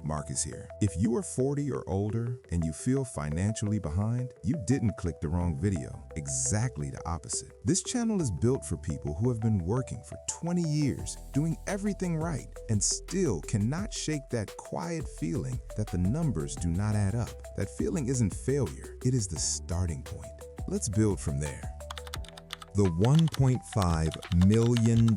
Marcus here. If you are 40 or older and you feel financially behind, you didn't click the wrong video. Exactly the opposite. This channel is built for people who have been working for 20 years, doing everything right, and still cannot shake that quiet feeling that the numbers do not add up. That feeling isn't failure, it is the starting point. Let's build from there. The $1.5 million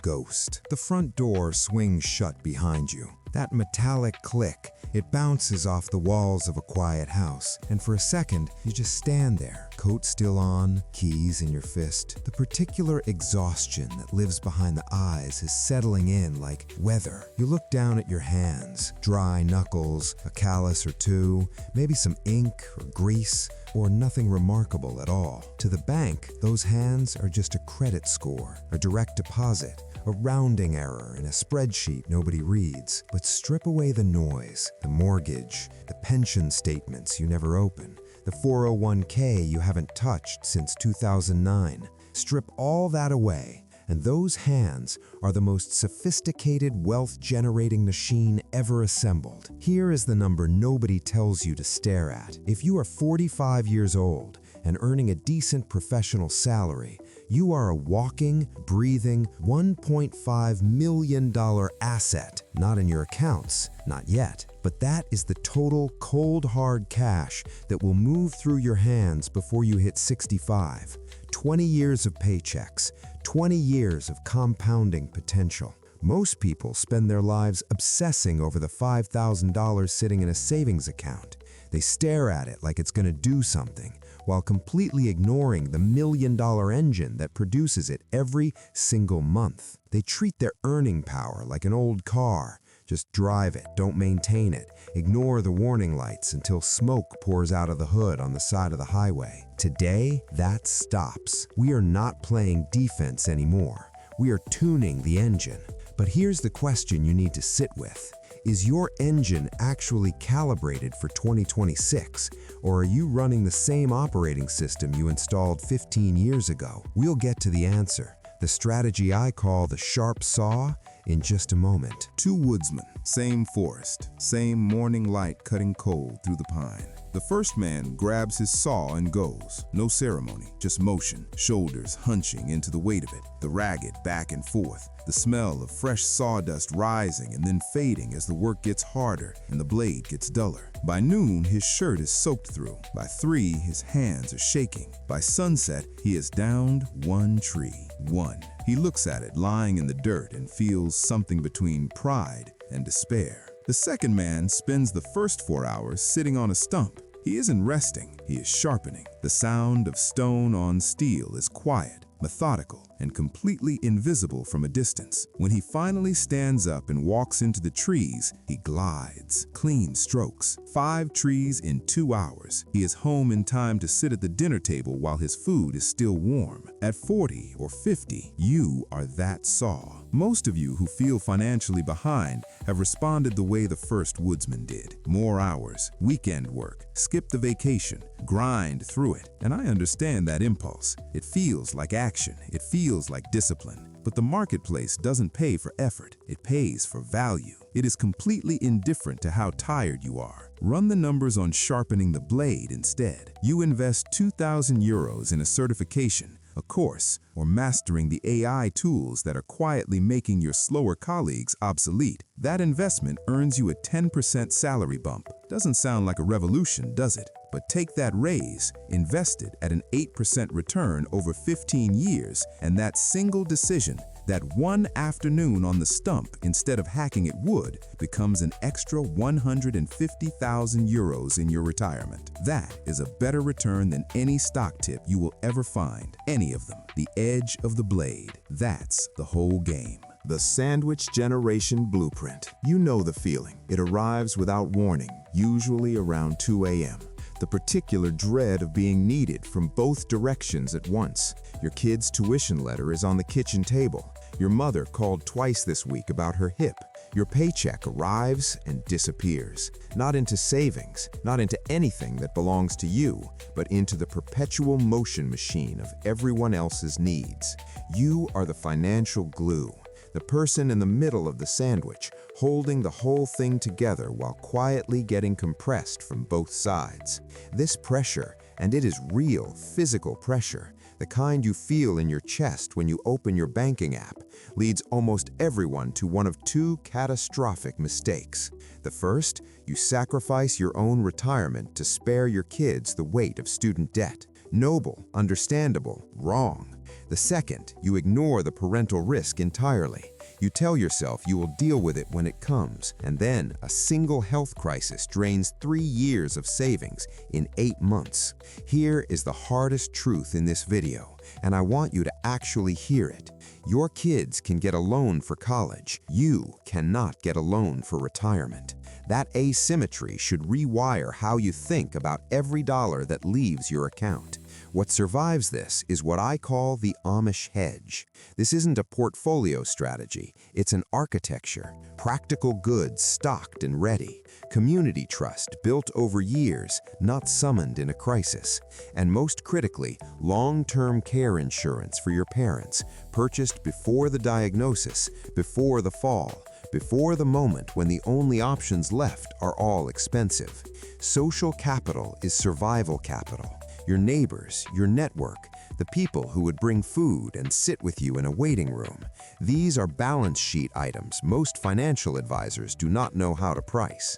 ghost. The front door swings shut behind you. That metallic click, it bounces off the walls of a quiet house, and for a second, you just stand there, coat still on, keys in your fist. The particular exhaustion that lives behind the eyes is settling in like weather. You look down at your hands, dry knuckles, a callus or two, maybe some ink or grease, or nothing remarkable at all. To the bank, those hands are just a credit score, a direct deposit, a rounding error in a spreadsheet nobody reads. But strip away the noise, the mortgage, the pension statements you never open, the 401k you haven't touched since 2009. Strip all that away, and those hands are the most sophisticated wealth-generating machine ever assembled. Here is the number nobody tells you to stare at. If you are 45 years old and earning a decent professional salary, you are a walking, breathing, $1.5 million asset. Not in your accounts, not yet. But that is the total cold hard cash that will move through your hands before you hit 65. 20 years of paychecks, 20 years of compounding potential. Most people spend their lives obsessing over the $5,000 sitting in a savings account. They stare at it like it's going to do something, while completely ignoring the $1 million engine that produces it every single month. They treat their earning power like an old car. Just drive it, don't maintain it. Ignore the warning lights until smoke pours out of the hood on the side of the highway. Today, that stops. We are not playing defense anymore. We are tuning the engine. But here's the question you need to sit with. Is your engine actually calibrated for 2026, or are you running the same operating system you installed 15 years ago? We'll get to the answer, the strategy I call the sharp saw, in just a moment. Two woodsmen, same forest, same morning light cutting coal through the pine. The first man grabs his saw and goes. No ceremony, just motion, shoulders hunching into the weight of it, the ragged back and forth, the smell of fresh sawdust rising and then fading as the work gets harder and the blade gets duller. By noon, his shirt is soaked through. By 3, his hands are shaking. By sunset, he has downed one tree. One. He looks at it lying in the dirt and feels something between pride and despair. The second man spends the first 4 hours sitting on a stump. He isn't resting, he is sharpening. The sound of stone on steel is quiet, methodical, and completely invisible from a distance. When he finally stands up and walks into the trees, he glides, clean strokes. 5 trees in 2 hours. He is home in time to sit at the dinner table while his food is still warm. At 40 or 50, you are that saw. Most of you who feel financially behind have responded the way the first woodsman did. More hours, weekend work, skip the vacation, grind through it. And I understand that impulse. It feels like action. It feels like discipline. But the marketplace doesn't pay for effort. It pays for value. It is completely indifferent to how tired you are. Run the numbers on sharpening the blade instead. You invest 2,000 euros in a certification, a course, or mastering the AI tools that are quietly making your slower colleagues obsolete. That investment earns you a 10% salary bump. Doesn't sound like a revolution, does it? But take that raise, invest it at an 8% return over 15 years, and that single decision, that one afternoon on the stump instead of hacking at wood, becomes an extra 150,000 euros in your retirement. That is a better return than any stock tip you will ever find. Any of them. The edge of the blade. That's the whole game. The sandwich generation blueprint. You know the feeling. It arrives without warning, usually around 2 a.m. The particular dread of being needed from both directions at once. Your kid's tuition letter is on the kitchen table. Your mother called twice this week about her hip. Your paycheck arrives and disappears. Not into savings, not into anything that belongs to you, but into the perpetual motion machine of everyone else's needs. You are the financial glue. the person in the middle of the sandwich, holding the whole thing together while quietly getting compressed from both sides. This pressure, and it is real, physical pressure, the kind you feel in your chest when you open your banking app, leads almost everyone to one of two catastrophic mistakes. The first, you sacrifice your own retirement to spare your kids the weight of student debt. Noble, understandable, wrong. The second, you ignore the parental risk entirely. You tell yourself you will deal with it when it comes, and then a single health crisis drains 3 years of savings in 8 months. Here is the hardest truth in this video, and I want you to actually hear it. Your kids can get a loan for college. You cannot get a loan for retirement. That asymmetry should rewire how you think about every dollar that leaves your account. What survives this is what I call the Amish hedge. This isn't a portfolio strategy, it's an architecture. Practical goods stocked and ready. Community trust built over years, not summoned in a crisis. And most critically, long-term care insurance for your parents, purchased before the diagnosis, before the fall, before the moment when the only options left are all expensive. Social capital is survival capital. Your neighbors, your network, the people who would bring food and sit with you in a waiting room. These are balance sheet items most financial advisors do not know how to price.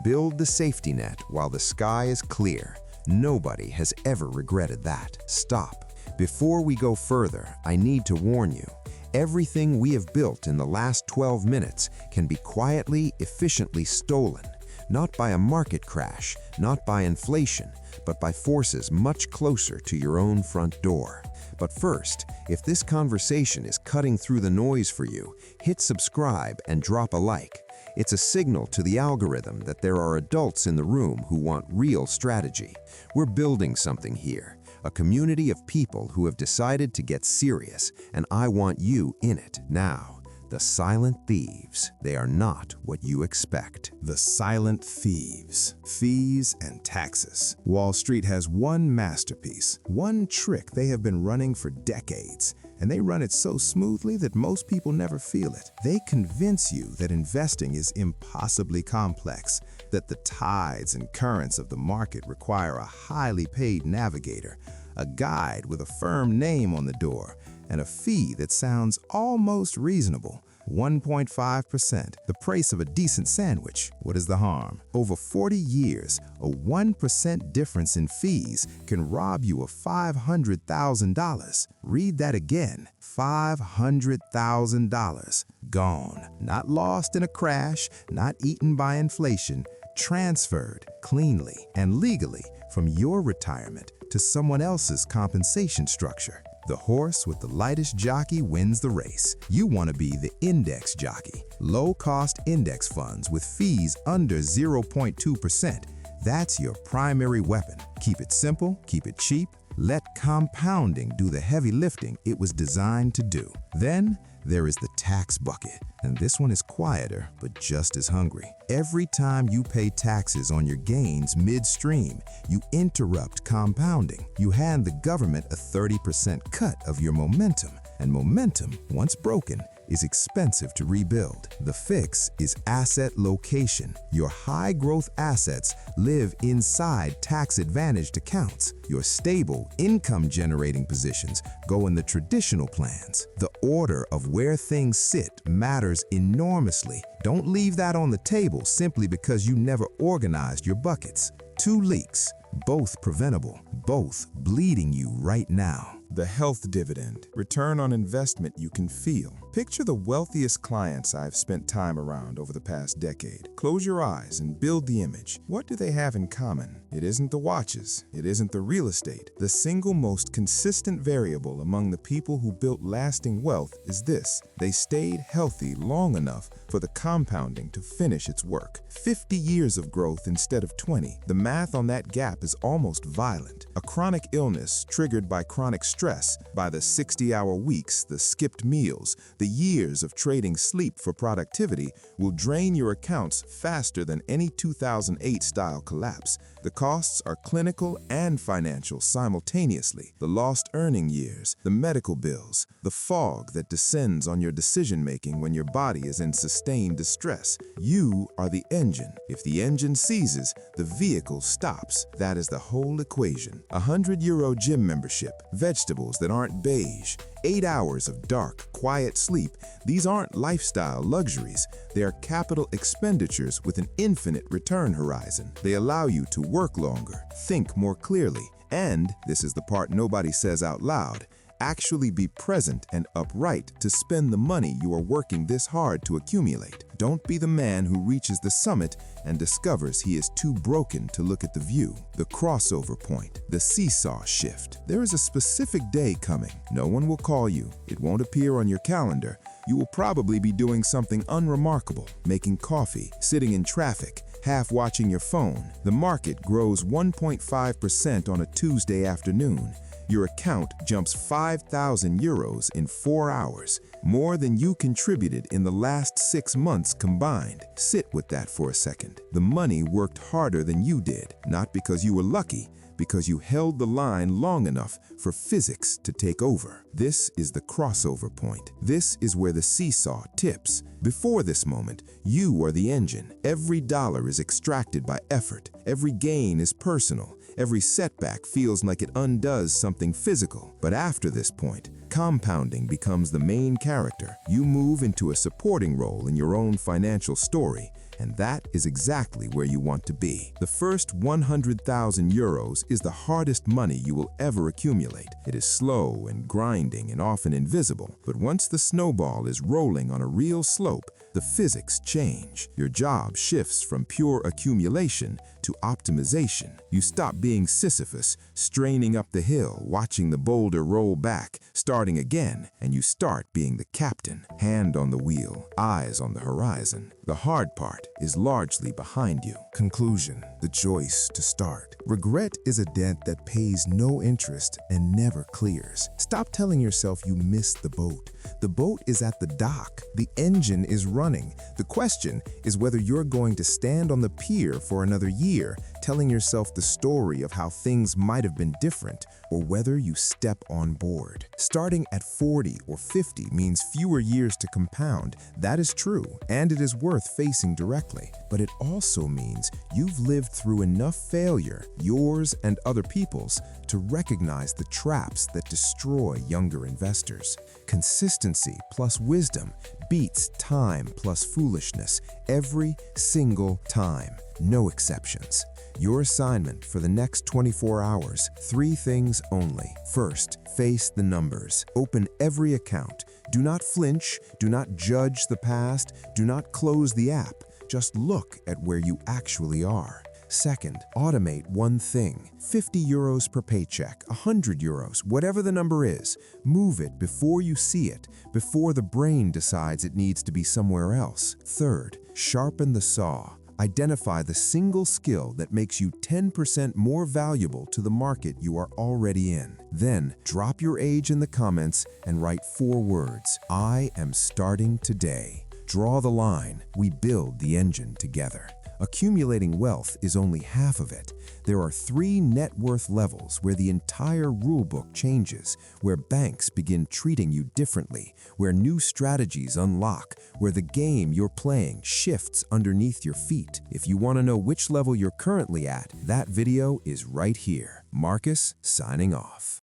Build the safety net while the sky is clear. Nobody has ever regretted that. Stop. Before we go further, I need to warn you. Everything we have built in the last 12 minutes can be quietly, efficiently stolen. Not by a market crash, not by inflation, but by forces much closer to your own front door. But first, if this conversation is cutting through the noise for you, hit subscribe and drop a like. It's a signal to the algorithm that there are adults in the room who want real strategy. We're building something here, a community of people who have decided to get serious, and I want you in it now. The silent thieves, they are not what you expect. The silent thieves, fees and taxes. Wall Street has one masterpiece, one trick they have been running for decades, and they run it so smoothly that most people never feel it. They convince you that investing is impossibly complex, that the tides and currents of the market require a highly paid navigator, a guide with a firm name on the door, and a fee that sounds almost reasonable. 1.5%, the price of a decent sandwich. What is the harm? Over 40 years, a 1% difference in fees can rob you of $500,000. Read that again, $500,000. Gone. Not lost in a crash, not eaten by inflation, transferred cleanly and legally from your retirement to someone else's compensation structure. The horse with the lightest jockey wins the race. You want to be the index jockey. Low-cost index funds with fees under 0.2%. That's your primary weapon. Keep it simple, keep it cheap. Let compounding do the heavy lifting it was designed to do. Then there is the tax bucket, and this one is quieter but just as hungry. Every time you pay taxes on your gains midstream, you interrupt compounding. You hand the government a 30% cut of your momentum, and momentum, once broken, is expensive to rebuild. The fix is asset location. Your high-growth assets live inside tax-advantaged accounts. Your stable, income-generating positions go in the traditional plans. The order of where things sit matters enormously. Don't leave that on the table simply because you never organized your buckets. 2 leaks, both preventable, both bleeding you right now. The health dividend, return on investment you can feel. Picture the wealthiest clients I've spent time around over the past decade. Close your eyes and build the image. What do they have in common? It isn't the watches. It isn't the real estate. The single most consistent variable among the people who built lasting wealth is this: they stayed healthy long enough for the compounding to finish its work. 50 years of growth instead of 20. The math on that gap is almost violent. A chronic illness triggered by chronic stress, by the 60-hour weeks, the skipped meals, the years of trading sleep for productivity will drain your accounts faster than any 2008-style collapse. The costs are clinical and financial simultaneously. The lost earning years, the medical bills, the fog that descends on your decision-making when your body is in sustained distress. You are the engine. If the engine seizes, the vehicle stops. That is the whole equation. €100 gym membership, vegetables that aren't beige, 8 hours of dark, quiet sleep. These aren't lifestyle luxuries. They are capital expenditures with an infinite return horizon. They allow you to work longer, think more clearly, and, this is the part nobody says out loud, actually be present and upright to spend the money you are working this hard to accumulate. Don't be the man who reaches the summit and discovers he is too broken to look at the view. The crossover point, the seesaw shift. There is a specific day coming. No one will call you. It won't appear on your calendar. You will probably be doing something unremarkable, making coffee, sitting in traffic, half watching your phone. The market grows 1.5% on a Tuesday afternoon. Your account jumps €5,000 in 4 hours, more than you contributed in the last 6 months combined. Sit with that for a second. The money worked harder than you did, not because you were lucky, because you held the line long enough for physics to take over. This is the crossover point. This is where the seesaw tips. Before this moment, you are the engine. Every dollar is extracted by effort. Every gain is personal. Every setback feels like it undoes something physical. But after this point, compounding becomes the main character. You move into a supporting role in your own financial story, and that is exactly where you want to be. The first €100,000 is the hardest money you will ever accumulate. It is slow and grinding and often invisible, but once the snowball is rolling on a real slope, the physics change. Your job shifts from pure accumulation to optimization. You stop being Sisyphus, straining up the hill, watching the boulder roll back, starting again, and you start being the captain, hand on the wheel, eyes on the horizon. The hard part is largely behind you. Conclusion: the choice to start. Regret is a debt that pays no interest and never clears. Stop telling yourself you missed the boat. The boat is at the dock. The engine is running. The question is whether you're going to stand on the pier for another year, telling yourself the story of how things might have been different, or whether you step on board. Starting at 40 or 50 means fewer years to compound. That is true, and it is worth facing directly. But it also means you've lived through enough failure, yours and other people's, to recognize the traps that destroy younger investors. Consistency plus wisdom beats time plus foolishness every single time. No exceptions. Your assignment for the next 24 hours, 3 things only. First, face the numbers. Open every account. Do not flinch. Do not judge the past. Do not close the app. Just look at where you actually are. Second, automate one thing. €50 per paycheck, €100, whatever the number is. Move it before you see it, before the brain decides it needs to be somewhere else. Third, sharpen the saw. Identify the single skill that makes you 10% more valuable to the market you are already in. Then, drop your age in the comments and write 4 words. I am starting today. Draw the line. We build the engine together. Accumulating wealth is only half of it. There are 3 net worth levels where the entire rulebook changes, where banks begin treating you differently, where new strategies unlock, where the game you're playing shifts underneath your feet. If you want to know which level you're currently at, that video is right here. Marcus, signing off.